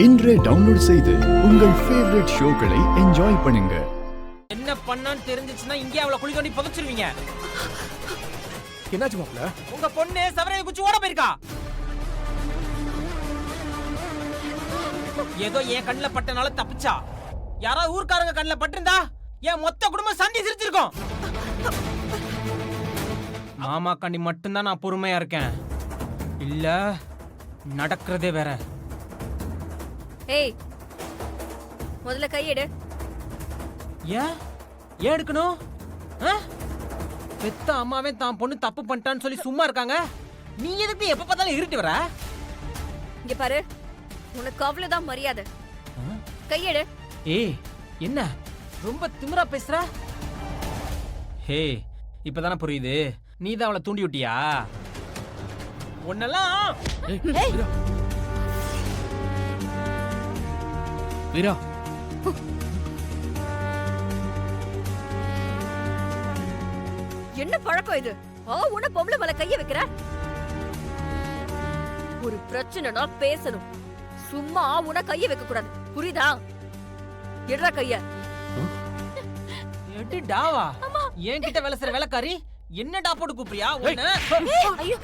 இன்றே டவுன்லோட் செய்து உங்கள் ஃபேவரட் ஷோக்களை என்ஜாய் பண்ணுங்க. என்ன பண்ணான்னு தெரிஞ்சிச்சுன்னா இந்தியாவுல குழி தோண்டி புதைச்சிருவீங்க. என்னாச்சு மாப்ள? உங்க பொண்ணு சவரையை குச்சி ஓட போயிருக்கா. ஏதோ என் கண்ணுல பட்டனால தப்பிச்சா. யாராவது ஊர்க்காரங்க கண்ணுல பட்டிருந்தா என் மொத்த குடும்பம் சந்தி சிரிச்சிருக்கோம். மாமா கண்டி மட்டும்தான் நான் பொறுமையா இருக்கேன். இல்ல நடக்கிறதே வேற. ஏய், முதல்ல கையெடு. ஏன் எடுக்கணும்? பெத்த அம்மாவே தான் பொண்ணு தப்பு பண்ணிட்டான்னு சொல்லி சும்மா இருக்காங்க. நீ எதுக்கு எப்ப பார்த்தாலும் இருட்டு வர? இங்க பாரு, உனக்கு அவ்வளவுதான் மரியாதை. கையெடு. ஏய், என்ன ரொம்ப திமிரா பேசுற? ஹே, இப்பதானே புரியுது. நீ தான் அவளை தூண்டி விட்டியா? உன்னெல்லாம் வீரா, என்ன பழக்கம் இது? உன பொம்பளை மேல கைய வைக்கிற? ஒரு பிரச்சனைனா பேசணும், சும்மா உன கைய வைக்க கூடாது, புரியுதா? எடுறா கைய. எடு டாவா. என்கிட்ட வேலை செய்ற வேலைக்காரி என்னடா போட்டு கூப்பிடுறியா? ஐயோ, ஐயோ.